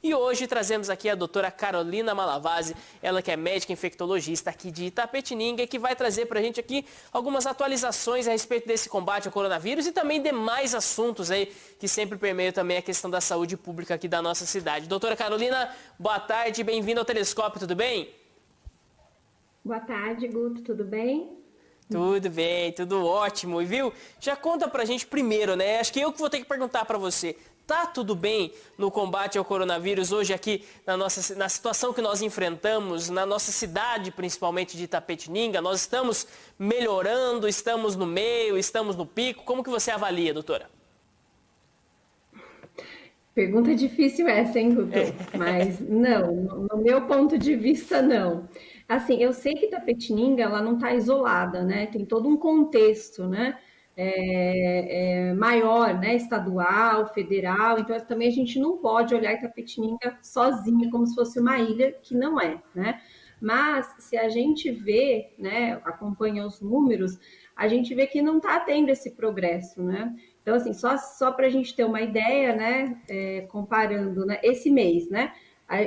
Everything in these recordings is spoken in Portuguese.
E hoje trazemos aqui a doutora Carolina Malavasi, ela que é médica infectologista aqui de Itapetininga, que vai trazer para a gente aqui algumas atualizações a respeito desse combate ao coronavírus e também demais assuntos aí que sempre permeiam também a questão da saúde pública aqui da nossa cidade. Doutora Carolina, boa tarde, bem-vinda ao Telescópio, tudo bem? Boa tarde, Guto, tudo bem? Tudo bem, tudo ótimo. E viu? Já conta pra gente primeiro, né? Acho que eu que vou ter que perguntar pra você. Tá tudo bem no combate ao coronavírus hoje aqui na situação que nós enfrentamos, na nossa cidade, principalmente de Itapetininga? Nós estamos melhorando, estamos no meio, estamos no pico. Como que você avalia, doutora? Pergunta difícil essa, hein, Guto? Mas não, no meu ponto de vista, não. Assim, eu sei que Itapetininga, ela não está isolada, né? Tem todo um contexto, né? Maior, né? Estadual, federal. Então, também a gente não pode olhar Itapetininga sozinha, como se fosse uma ilha, que não é, né? Mas, se a gente vê, né? Acompanha os números, a gente vê que não está tendo esse progresso, né? Então, assim, só para a gente ter uma ideia, né, comparando, né, esse mês, né,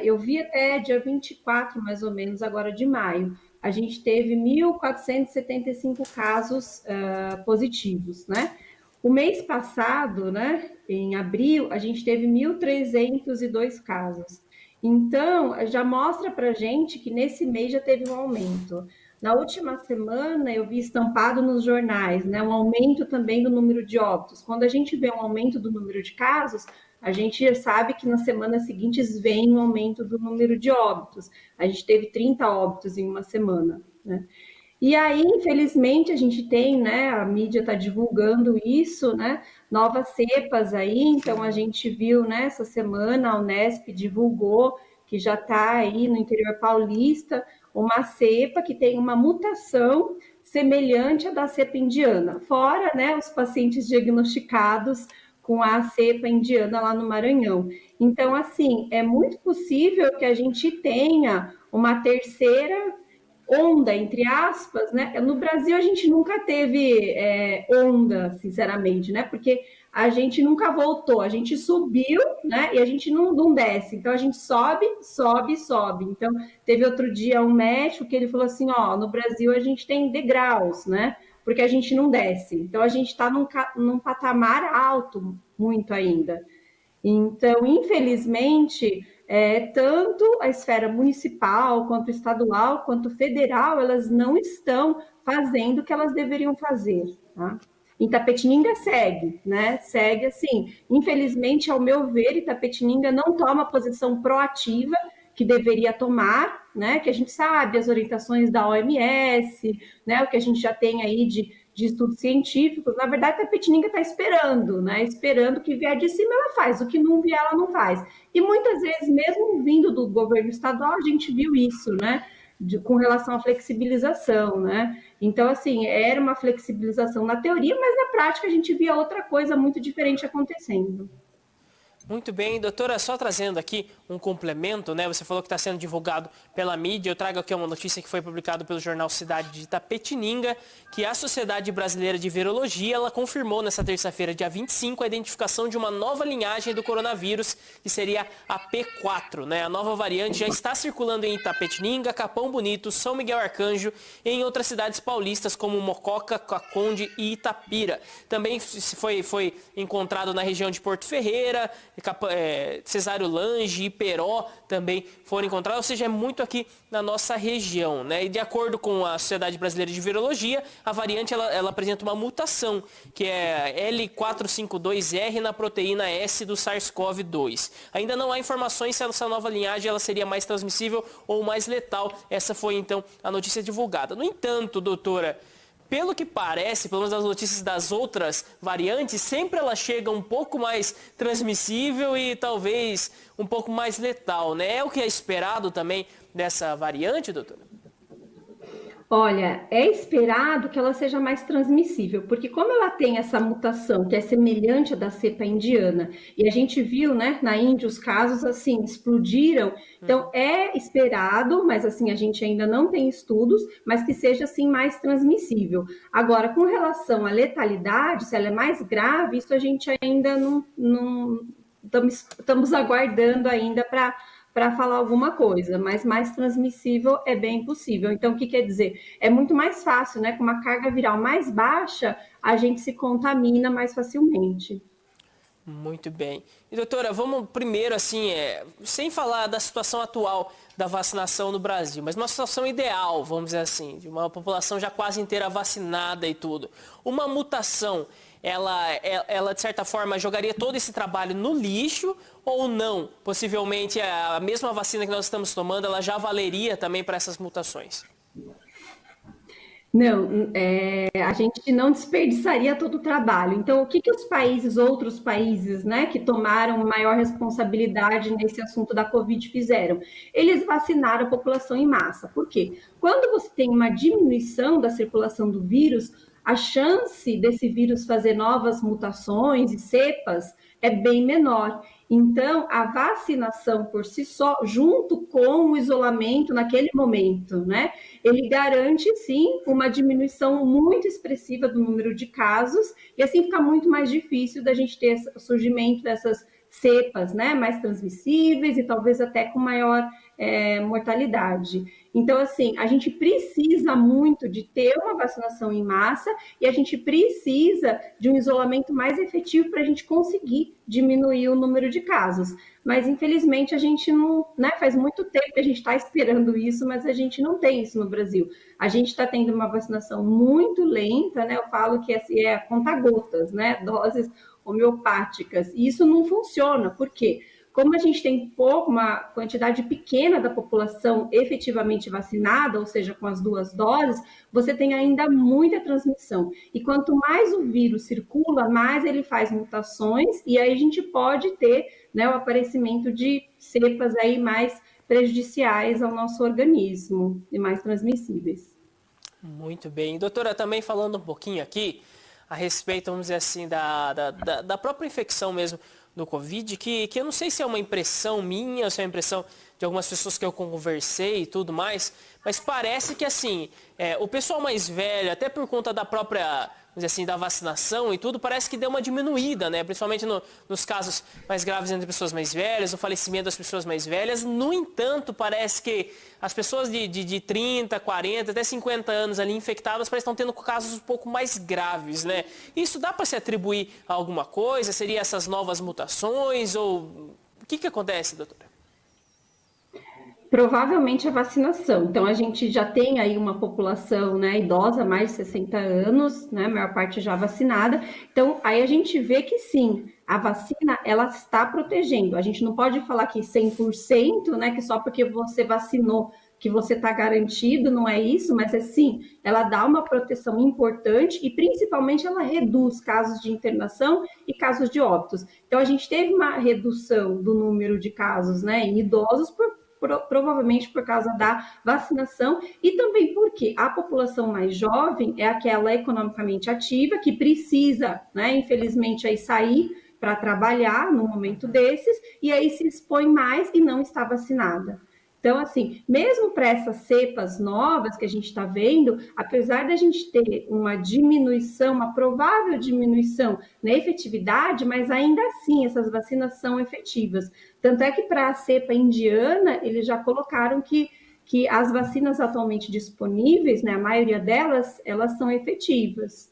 eu vi até dia 24, mais ou menos, agora de maio, a gente teve 1.475 casos positivos, né? O mês passado, né, em abril, a gente teve 1.302 casos. Então, já mostra para a gente que nesse mês já teve um aumento. Na última semana, eu vi estampado nos jornais, né, um aumento também do número de óbitos. Quando a gente vê um aumento do número de casos, a gente sabe que nas semanas seguintes vem um aumento do número de óbitos. A gente teve 30 óbitos em uma semana, né? E aí, infelizmente, a gente tem, né, a mídia está divulgando isso, né, novas cepas aí, então a gente viu, né, essa semana a Unesp divulgou que já está aí no interior paulista uma cepa que tem uma mutação semelhante à da cepa indiana, fora, né, os pacientes diagnosticados com a cepa indiana lá no Maranhão. Então, assim, é muito possível que a gente tenha uma terceira onda, entre aspas, né? No Brasil a gente nunca teve onda, sinceramente, né? Porque a gente nunca voltou, a gente subiu, né? E a gente não desce. Então a gente sobe, sobe, sobe. Então teve outro dia um médico que ele falou assim, ó, no Brasil a gente tem degraus, né? Porque a gente não desce. Então a gente está num patamar alto muito ainda. Então, infelizmente, tanto a esfera municipal, quanto estadual, quanto federal, elas não estão fazendo o que elas deveriam fazer. Tá? Itapetininga segue, né? Segue assim. Infelizmente, ao meu ver, Itapetininga não toma a posição proativa que deveria tomar, né? Que a gente sabe as orientações da OMS, né? O que a gente já tem aí de estudos científicos. Na verdade, a Itapetininga está esperando, né? Esperando que vier de cima, ela faz. O que não vier, ela não faz. E muitas vezes, mesmo vindo do governo estadual, a gente viu isso, né? Com relação à flexibilização, né? Então, assim, era uma flexibilização na teoria, mas na prática a gente via outra coisa muito diferente acontecendo. Muito bem, doutora, só trazendo aqui um complemento, né? Você falou que está sendo divulgado pela mídia. Eu trago aqui uma notícia que foi publicada pelo jornal Cidade de Itapetininga, que a Sociedade Brasileira de Virologia, ela confirmou nessa terça-feira, dia 25, a identificação de uma nova linhagem do coronavírus, que seria a P4, né? A nova variante já está circulando em Itapetininga, Capão Bonito, São Miguel Arcanjo e em outras cidades paulistas como Mococa, Conde e Itapira. Também foi encontrado na região de Porto Ferreira, Cesário Lange e Peró também foram encontrados, ou seja, é muito aqui na nossa região, né? E de acordo com a Sociedade Brasileira de Virologia, a variante ela apresenta uma mutação, que é L452R na proteína S do SARS-CoV-2. Ainda não há informações se essa nova linhagem ela seria mais transmissível ou mais letal. Essa foi então a notícia divulgada. No entanto, doutora, pelo que parece, pelo menos nas notícias das outras variantes, sempre ela chega um pouco mais transmissível e talvez um pouco mais letal, né? É o que é esperado também dessa variante, doutora? Olha, é esperado que ela seja mais transmissível, porque como ela tem essa mutação que é semelhante à da cepa indiana, e a gente viu, né, na Índia os casos assim explodiram, então é esperado, mas assim a gente ainda não tem estudos, mas que seja assim mais transmissível. Agora, com relação à letalidade, se ela é mais grave, isso a gente ainda estamos aguardando ainda para falar alguma coisa, mas mais transmissível é bem possível. Então, o que quer dizer? É muito mais fácil, né? Com uma carga viral mais baixa, a gente se contamina mais facilmente. Muito bem. E doutora, vamos primeiro, assim, sem falar da situação atual da vacinação no Brasil, mas uma situação ideal, vamos dizer assim, de uma população já quase inteira vacinada e tudo. Uma mutação, ela de certa forma jogaria todo esse trabalho no lixo ou não? Possivelmente a mesma vacina que nós estamos tomando, ela já valeria também para essas mutações? Não, a gente não desperdiçaria todo o trabalho. Então, o que os outros países, né, que tomaram maior responsabilidade nesse assunto da Covid fizeram? Eles vacinaram a população em massa. Por quê? Quando você tem uma diminuição da circulação do vírus, a chance desse vírus fazer novas mutações e cepas é bem menor. Então, a vacinação por si só, junto com o isolamento naquele momento, né, ele garante, sim, uma diminuição muito expressiva do número de casos, e assim fica muito mais difícil da gente ter o surgimento dessas cepas, né, mais transmissíveis e talvez até com maior mortalidade. Então, assim, a gente precisa muito de ter uma vacinação em massa e a gente precisa de um isolamento mais efetivo para a gente conseguir diminuir o número de casos. Mas, infelizmente, a gente não, né, faz muito tempo que a gente está esperando isso, mas a gente não tem isso no Brasil. A gente está tendo uma vacinação muito lenta, né? Eu falo que é conta-gotas, né? Doses homeopáticas. E isso não funciona. Por quê? Como a gente tem uma quantidade pequena da população efetivamente vacinada, ou seja, com as 2 doses, você tem ainda muita transmissão. E quanto mais o vírus circula, mais ele faz mutações, e aí a gente pode ter, né, o aparecimento de cepas aí mais prejudiciais ao nosso organismo e mais transmissíveis. Muito bem. Doutora, também falando um pouquinho aqui a respeito, vamos dizer assim, da própria infecção mesmo do Covid, que eu não sei se é uma impressão minha, ou se é uma impressão de algumas pessoas que eu conversei e tudo mais, mas parece que assim, o pessoal mais velho, até por conta da própria, vamos dizer assim, da vacinação e tudo, parece que deu uma diminuída, né? Principalmente nos casos mais graves entre pessoas mais velhas, o falecimento das pessoas mais velhas. No entanto, parece que as pessoas de 30, 40, até 50 anos ali infectadas parecem que estão tendo casos um pouco mais graves, né? Isso dá para se atribuir a alguma coisa? Seria essas novas mutações? Ou o que acontece, doutora? Provavelmente a vacinação. Então, a gente já tem aí uma população, né, idosa, mais de 60 anos, né, a maior parte já vacinada. Então, aí a gente vê que sim, a vacina, ela está protegendo. A gente não pode falar que 100%, né, que só porque você vacinou que você está garantido, não é isso, mas é sim, ela dá uma proteção importante e principalmente ela reduz casos de internação e casos de óbitos. Então, a gente teve uma redução do número de casos, né, em idosos provavelmente por causa da vacinação e também porque a população mais jovem é aquela economicamente ativa que precisa, né, infelizmente, aí sair para trabalhar no momento desses e aí se expõe mais e não está vacinada. Então, assim, mesmo para essas cepas novas que a gente está vendo, apesar da gente ter uma diminuição, uma provável diminuição na efetividade, mas ainda assim essas vacinas são efetivas. Tanto é que para a cepa indiana, eles já colocaram que as vacinas atualmente disponíveis, né, a maioria delas, elas são efetivas.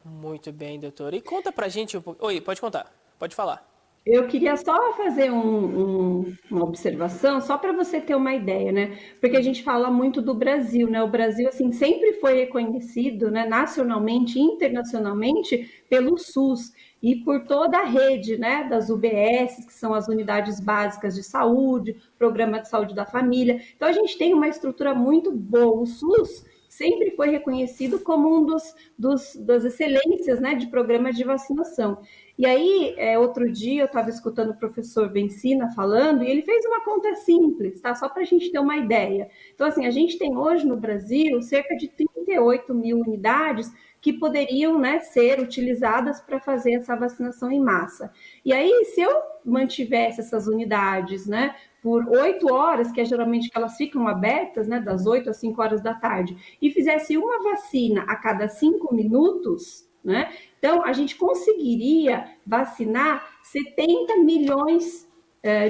Muito bem, doutora. E conta pra gente um pouco. Oi, pode contar, pode falar. Eu queria só fazer uma observação, só para você ter uma ideia, né? Porque a gente fala muito do Brasil, né? O Brasil, assim, sempre foi reconhecido, né, nacionalmente e internacionalmente pelo SUS e por toda a rede, né, das UBS, que são as unidades básicas de saúde, Programa de Saúde da Família. Então, a gente tem uma estrutura muito boa. O SUS sempre foi reconhecido como um das excelências, né, de programas de vacinação. E aí, outro dia, eu estava escutando o professor Vencina falando, e ele fez uma conta simples, tá? Só para a gente ter uma ideia. Então, assim, a gente tem hoje no Brasil cerca de 38 mil unidades que poderiam, né, ser utilizadas para fazer essa vacinação em massa. E aí, se eu mantivesse essas unidades, né, por 8 horas, que é geralmente que elas ficam abertas, né, das 8 às 5 horas da tarde, e fizesse uma vacina a cada 5 minutos, né, então a gente conseguiria vacinar 70 milhões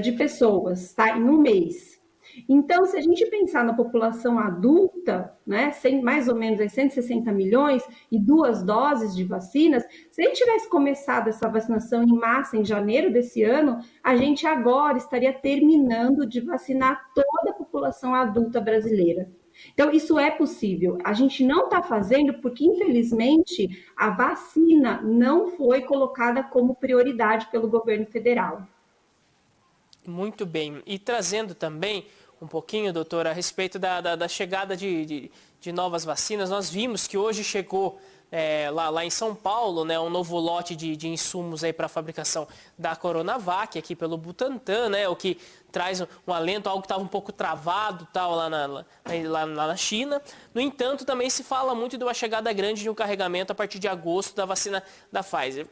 de pessoas, tá? Em um mês. Então, se a gente pensar na população adulta, né, mais ou menos 160 milhões e 2 doses de vacinas, se a gente tivesse começado essa vacinação em massa em janeiro desse ano, a gente agora estaria terminando de vacinar toda a população adulta brasileira. Então, isso é possível. A gente não está fazendo porque, infelizmente, a vacina não foi colocada como prioridade pelo governo federal. Muito bem. E trazendo também um pouquinho, doutora, a respeito da chegada de novas vacinas, nós vimos que hoje chegou lá em São Paulo, né, um novo lote de insumos para a fabricação da Coronavac, aqui pelo Butantan, né, o que traz um alento, algo que estava um pouco travado lá na China. No entanto, também se fala muito de uma chegada grande de um carregamento a partir de agosto da vacina da Pfizer.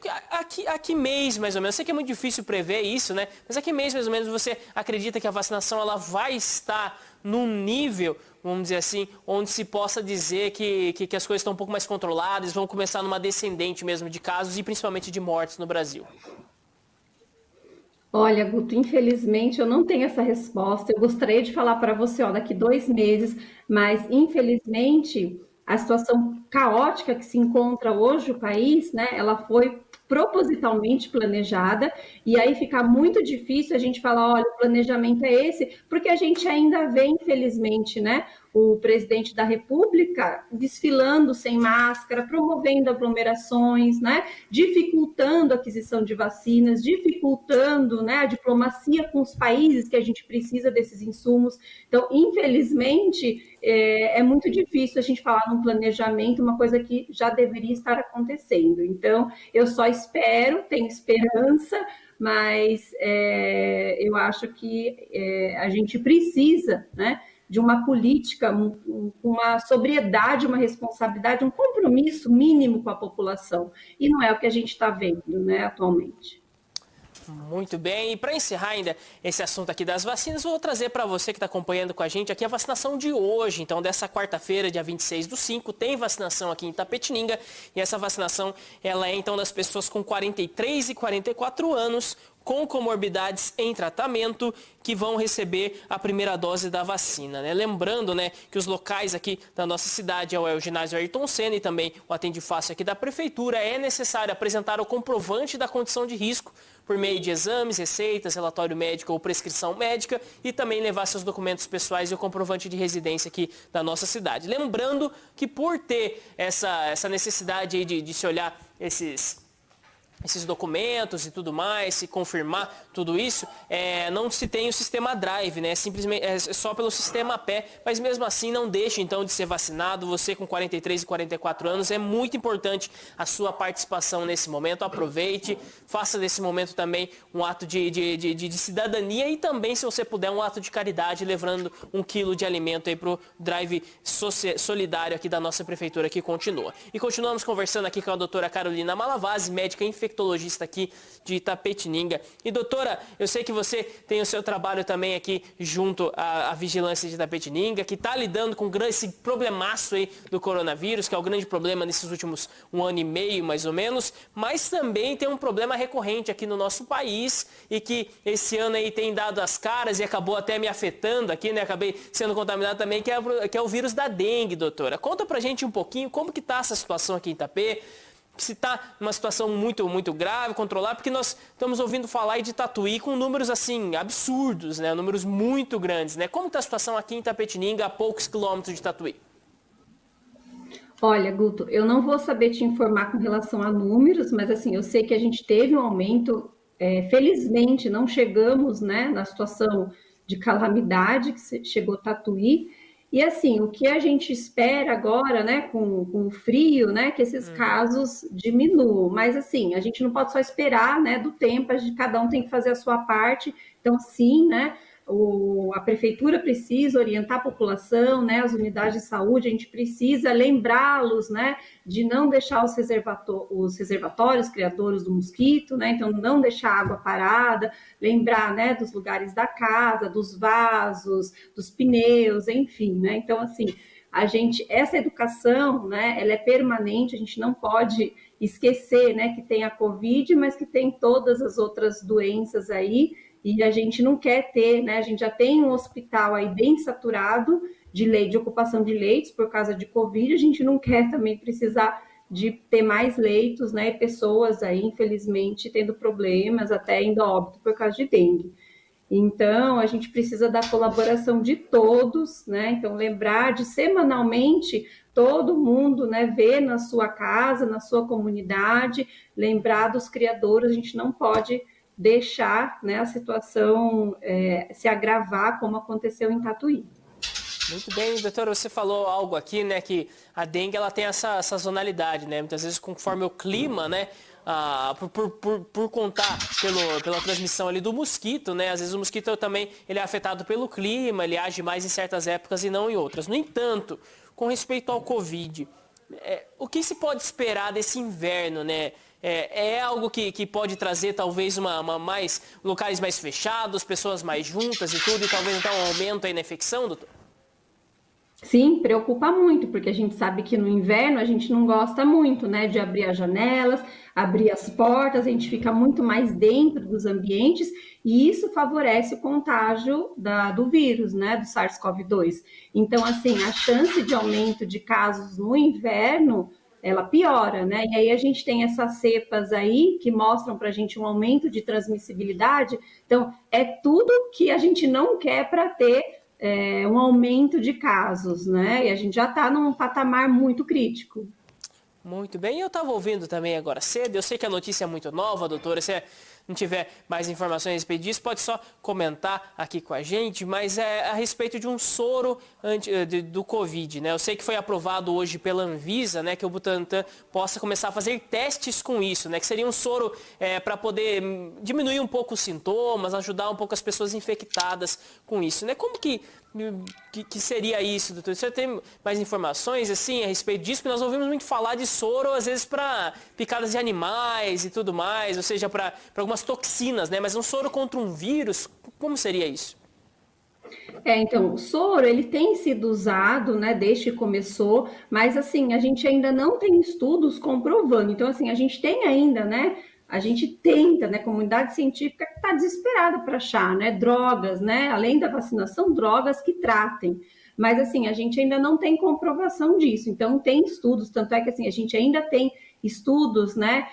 A que mês, mais ou menos, eu sei que é muito difícil prever isso, né, mas a que mês, mais ou menos, você acredita que a vacinação ela vai estar num nível, vamos dizer assim, onde se possa dizer que as coisas estão um pouco mais controladas, vão começar numa descendente mesmo de casos e principalmente de mortes no Brasil? Olha, Guto, infelizmente eu não tenho essa resposta. Eu gostaria de falar para você, ó, daqui 2 meses, mas infelizmente a situação caótica que se encontra hoje o país, né, ela foi propositalmente planejada e aí fica muito difícil a gente falar, olha, o planejamento é esse, porque a gente ainda vê, infelizmente, né, o presidente da República desfilando sem máscara, promovendo aglomerações, né, dificultando a aquisição de vacinas, dificultando, né, a diplomacia com os países que a gente precisa desses insumos. Então, infelizmente, é muito difícil a gente falar num planejamento, uma coisa que já deveria estar acontecendo. Então, eu só espero, tenho esperança, mas eu acho que a gente precisa, né, de uma política, uma sobriedade, uma responsabilidade, um compromisso mínimo com a população. E não é o que a gente está vendo, né, atualmente. Muito bem, e para encerrar ainda esse assunto aqui das vacinas, vou trazer para você que está acompanhando com a gente aqui a vacinação de hoje. Então, dessa quarta-feira, dia 26/5, tem vacinação aqui em Itapetininga. E essa vacinação, ela é então das pessoas com 43 e 44 anos, com comorbidades em tratamento, que vão receber a primeira dose da vacina, né? Lembrando, né, que os locais aqui da nossa cidade é o ginásio Ayrton Senna e também o Atende Fácil aqui da Prefeitura. É necessário apresentar o comprovante da condição de risco por meio de exames, receitas, relatório médico ou prescrição médica e também levar seus documentos pessoais e o comprovante de residência aqui da nossa cidade. Lembrando que por ter essa necessidade aí de se olhar esses documentos e tudo mais, se confirmar tudo isso, não se tem o sistema Drive, né? Simplesmente é só pelo sistema Pé, mas mesmo assim não deixe então de ser vacinado. Você com 43 e 44 anos, é muito importante a sua participação nesse momento. Aproveite, faça desse momento também um ato de cidadania e também, se você puder, um ato de caridade, levando 1 quilo de alimento aí para o Drive solidário aqui da nossa prefeitura, que continua. E continuamos conversando aqui com a doutora Carolina Malavasi, médica infectologista aqui de Itapetininga. E doutora, eu sei que você tem o seu trabalho também aqui junto à Vigilância de Itapetininga, que está lidando com esse problemaço aí do coronavírus, que é o grande problema nesses últimos 1 ano e meio, mais ou menos, mas também tem um problema recorrente aqui no nosso país e que esse ano aí tem dado as caras e acabou até me afetando aqui, né? Acabei sendo contaminado também, que é o vírus da dengue, doutora. Conta pra gente um pouquinho como que tá essa situação aqui em Itapê, se está numa situação muito, muito grave, controlar, porque nós estamos ouvindo falar de Tatuí com números assim, absurdos, né? Números muito grandes, né? Como está a situação aqui em Itapetininga, a poucos quilômetros de Tatuí? Olha, Guto, eu não vou saber te informar com relação a números, mas assim, eu sei que a gente teve um aumento, felizmente não chegamos, né, na situação de calamidade que chegou Tatuí, e assim, o que a gente espera agora, né, com o frio, né, que esses casos diminuam, mas assim, a gente não pode só esperar, né, do tempo, cada um tem que fazer a sua parte, então sim, né, a prefeitura precisa orientar a população, né, as unidades de saúde, a gente precisa lembrá-los, né, de não deixar os reservatórios criadores do mosquito, né, então não deixar a água parada, lembrar, né, dos lugares da casa, dos vasos, dos pneus, enfim, né, então assim, essa educação, né, ela é permanente, a gente não pode esquecer, né, que tem a Covid, mas que tem todas as outras doenças aí, e a gente não quer ter, né, a gente já tem um hospital aí bem saturado de ocupação de leitos por causa de Covid, a gente não quer também precisar de ter mais leitos, né, e pessoas aí, infelizmente, tendo problemas, até indo a óbito por causa de dengue. Então, a gente precisa da colaboração de todos, né? Então, lembrar de semanalmente todo mundo, né, ver na sua casa, na sua comunidade, lembrar dos criadores, a gente não pode deixar, né, a situação se agravar como aconteceu em Tatuí. Muito bem, doutora, você falou algo aqui, né, que a dengue ela tem essa sazonalidade, né? Muitas vezes conforme o clima, né, por contar pela transmissão ali do mosquito, né? Às vezes o mosquito também ele é afetado pelo clima, ele age mais em certas épocas e não em outras. No entanto, com respeito ao Covid, o que se pode esperar desse inverno, né? É algo que pode trazer talvez locais mais fechados, pessoas mais juntas e tudo, e talvez então um aumento aí na infecção, doutor? Sim, preocupa muito, porque a gente sabe que no inverno a gente não gosta muito, né, de abrir as janelas, abrir as portas, a gente fica muito mais dentro dos ambientes e isso favorece o contágio do vírus, né, do SARS-CoV-2. Então, assim, a chance de aumento de casos no inverno, ela piora, né? E aí a gente tem essas cepas aí que mostram para a gente um aumento de transmissibilidade. Então, é tudo que a gente não quer para ter um aumento de casos, né? E a gente já está num patamar muito crítico. Muito bem, eu estava ouvindo também agora cedo, eu sei que a notícia é muito nova, doutora, se não tiver mais informações a respeito disso, pode só comentar aqui com a gente, mas é a respeito de um soro do Covid, né? Eu sei que foi aprovado hoje pela Anvisa, né, que o Butantan possa começar a fazer testes com isso, né, que seria um soro para poder diminuir um pouco os sintomas, ajudar um pouco as pessoas infectadas com isso, né? Como que seria isso, doutor? Você tem mais informações assim a respeito disso? Porque nós ouvimos muito falar de soro, às vezes para picadas de animais e tudo mais, ou seja, para algumas toxinas, né? Mas um soro contra um vírus, como seria isso? Então, o soro, ele tem sido usado, né, desde que começou, mas, assim, a gente ainda não tem estudos comprovando. Então, assim, a gente tem ainda, né, a gente tenta, né, a comunidade científica está desesperada para achar, né, drogas, né, além da vacinação, drogas que tratem. Mas, assim, a gente ainda não tem comprovação disso. Então, tem estudos, tanto é que, assim, a gente ainda tem estudos, né,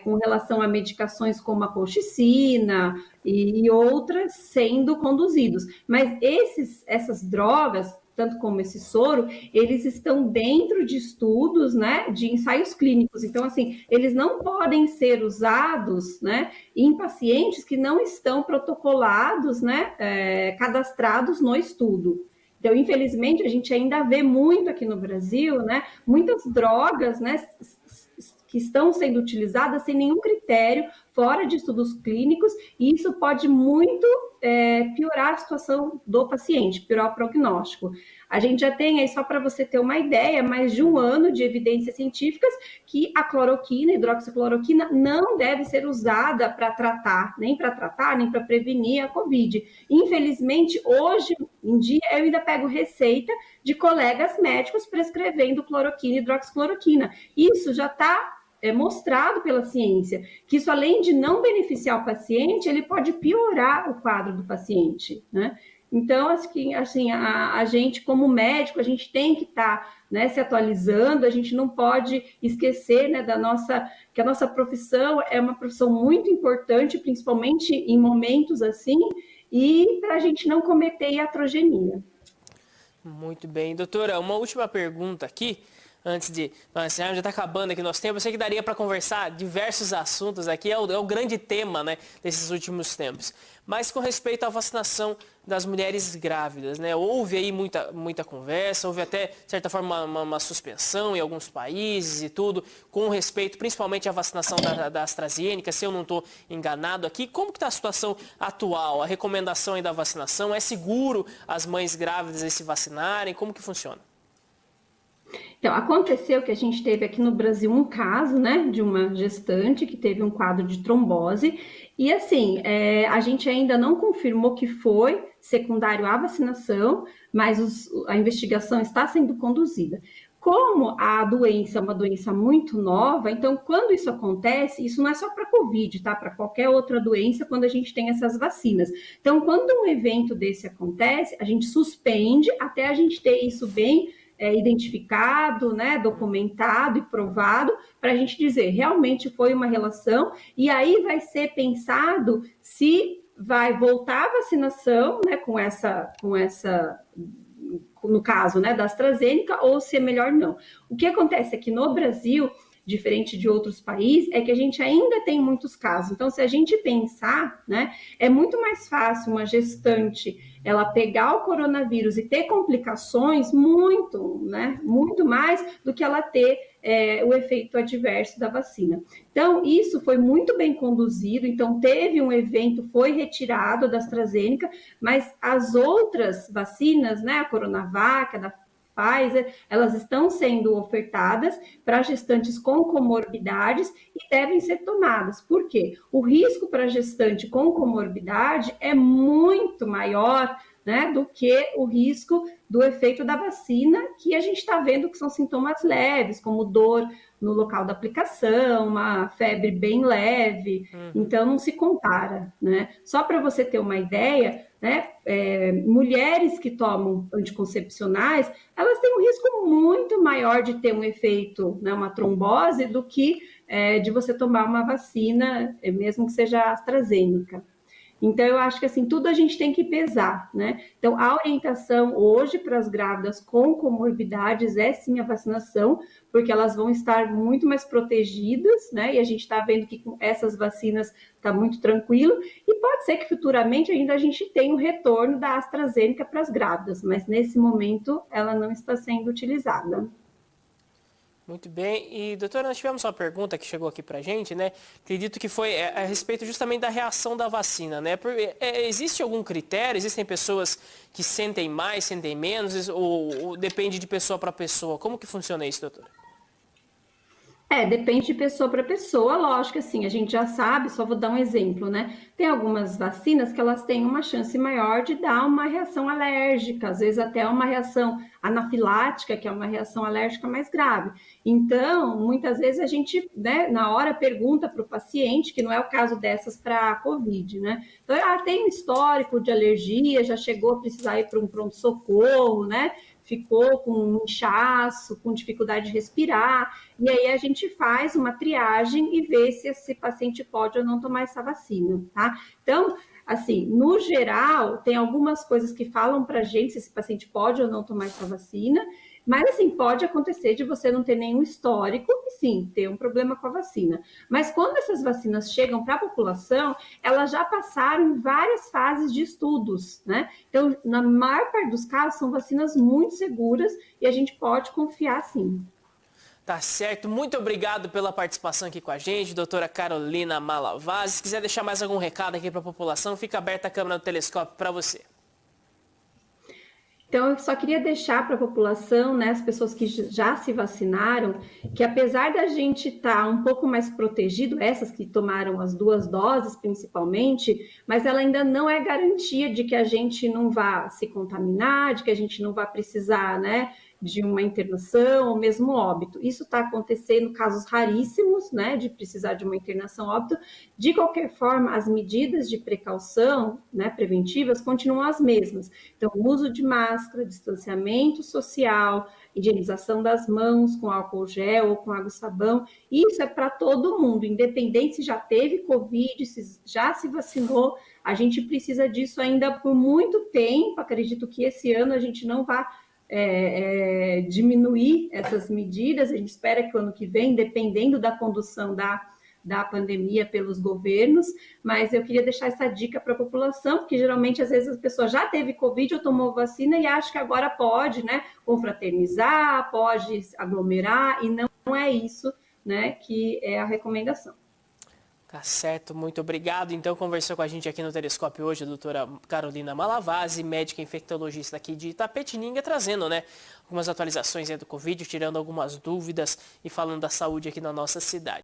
com relação a medicações como a colchicina e outras sendo conduzidos. Mas essas drogas, tanto como esse soro, eles estão dentro de estudos, né, de ensaios clínicos. Então, assim, eles não podem ser usados, né, em pacientes que não estão protocolados, né, cadastrados no estudo. Então, infelizmente, a gente ainda vê muito aqui no Brasil, né, muitas drogas, né, que estão sendo utilizadas sem nenhum critério, fora de estudos clínicos, e isso pode muito piorar a situação do paciente, piorar o prognóstico. A gente já tem aí, só para você ter uma ideia, mais de 1 ano de evidências científicas que a cloroquina, a hidroxicloroquina, não deve ser usada para tratar, nem para prevenir a Covid. Infelizmente, hoje em dia, eu ainda pego receita de colegas médicos prescrevendo cloroquina e hidroxicloroquina. Isso já está mostrado pela ciência, que isso, além de não beneficiar o paciente, ele pode piorar o quadro do paciente, né? Então, acho que assim, a gente, como médico, a gente tem que estar, né, se atualizando, a gente não pode esquecer, né, que a nossa profissão é uma profissão muito importante, principalmente em momentos assim, e para a gente não cometer iatrogenia. Muito bem. Doutora, uma última pergunta aqui, antes de nós já está acabando aqui nosso tempo. Eu sei que daria para conversar diversos assuntos aqui, é o grande tema, né, desses últimos tempos. Mas com respeito à vacinação das mulheres grávidas, né, houve aí muita conversa, houve até, de certa forma, uma suspensão em alguns países e tudo, com respeito principalmente à vacinação da AstraZeneca, se eu não estou enganado aqui. Como que está a situação atual? A recomendação aí da vacinação, é seguro as mães grávidas se vacinarem? Como que funciona? Então, aconteceu que a gente teve aqui no Brasil um caso, né, de uma gestante que teve um quadro de trombose, e assim, a gente ainda não confirmou que foi secundário à vacinação, mas a investigação está sendo conduzida. como a doença é uma doença muito nova, então quando isso acontece, isso não é só para Covid, tá? Para qualquer outra doença, quando a gente tem essas vacinas. Então, quando um evento desse acontece, a gente suspende até a gente ter isso bem identificado, né, documentado e provado, para a gente dizer realmente foi uma relação, e aí vai ser pensado se vai voltar a vacinação, né, com essa no caso, né, da AstraZeneca, ou se é melhor não. O que acontece é que no Brasil, diferente de outros países, é que a gente ainda tem muitos casos. Então, se a gente pensar, né, é muito mais fácil uma gestante ela pegar o coronavírus e ter complicações muito, né, muito mais do que ela ter o efeito adverso da vacina. Então, isso foi muito bem conduzido. Então, teve um evento, foi retirado da AstraZeneca, mas as outras vacinas, né, a Coronavac, a da Pfizer, elas estão sendo ofertadas para gestantes com comorbidades e devem ser tomadas. Por quê? O risco para gestante com comorbidade é muito maior, né, do que o risco do efeito da vacina, que a gente está vendo que são sintomas leves, como dor no local da aplicação, uma febre bem leve, então não se compara, né? Só para você ter uma ideia, né, mulheres que tomam anticoncepcionais, elas têm um risco muito maior de ter um efeito, né, uma trombose, do que de você tomar uma vacina, mesmo que seja AstraZeneca. Então, eu acho que assim, tudo a gente tem que pesar, né? Então, a orientação hoje para as grávidas com comorbidades é sim a vacinação, porque elas vão estar muito mais protegidas, né? E a gente está vendo que com essas vacinas está muito tranquilo, e pode ser que futuramente ainda a gente tenha o retorno da AstraZeneca para as grávidas, mas nesse momento ela não está sendo utilizada. Muito bem. E, doutora, nós tivemos uma pergunta que chegou aqui para a gente, né? Acredito que foi a respeito justamente da reação da vacina, né? Existe algum critério? Existem pessoas que sentem mais, sentem menos? Ou depende de pessoa para pessoa? Como que funciona isso, doutora? Depende de pessoa para pessoa, lógico, assim, a gente já sabe, só vou dar um exemplo, né? Tem algumas vacinas que elas têm uma chance maior de dar uma reação alérgica, às vezes até uma reação anafilática, que é uma reação alérgica mais grave. Então, muitas vezes a gente, né, na hora pergunta para o paciente, que não é o caso dessas para a COVID, né? Então, tem um histórico de alergia, já chegou a precisar ir para um pronto-socorro, né? Ficou com um inchaço, com dificuldade de respirar, e aí a gente faz uma triagem e vê se esse paciente pode ou não tomar essa vacina, tá? Então, assim, no geral, tem algumas coisas que falam pra gente se esse paciente pode ou não tomar essa vacina, mas assim, pode acontecer de você não ter nenhum histórico e sim, ter um problema com a vacina. Mas quando essas vacinas chegam para a população, elas já passaram em várias fases de estudos, né? Então, na maior parte dos casos, são vacinas muito seguras e a gente pode confiar sim. Tá certo. Muito obrigado pela participação aqui com a gente, doutora Carolina Malavasi. Se quiser deixar mais algum recado aqui para a população, fica aberta a câmera do telescópio para você. Então, eu só queria deixar para a população, né, as pessoas que já se vacinaram, que apesar da gente estar um pouco mais protegido, essas que tomaram as 2 doses principalmente, mas ela ainda não é garantia de que a gente não vá se contaminar, de que a gente não vá precisar, né, de uma internação ou mesmo óbito. Isso está acontecendo em casos raríssimos, né, de precisar de uma internação óbito. De qualquer forma, as medidas de precaução, né, preventivas continuam as mesmas. Então, uso de máscara, distanciamento social, higienização das mãos com álcool gel ou com água e sabão. Isso é para todo mundo, independente se já teve Covid, se já se vacinou. A gente precisa disso ainda por muito tempo. Acredito que esse ano a gente não vai diminuir essas medidas. A gente espera que o ano que vem, dependendo da condução da pandemia pelos governos, mas eu queria deixar essa dica para a população, porque geralmente, às vezes, a pessoa já teve Covid ou tomou vacina e acha que agora pode, né, confraternizar, pode aglomerar, e não é isso, né, que é a recomendação. Tá certo, muito obrigado. Então, conversou com a gente aqui no Telescópio hoje a doutora Carolina Malavasi, médica infectologista aqui de Itapetininga, trazendo, né, algumas atualizações aí do Covid, tirando algumas dúvidas e falando da saúde aqui na nossa cidade.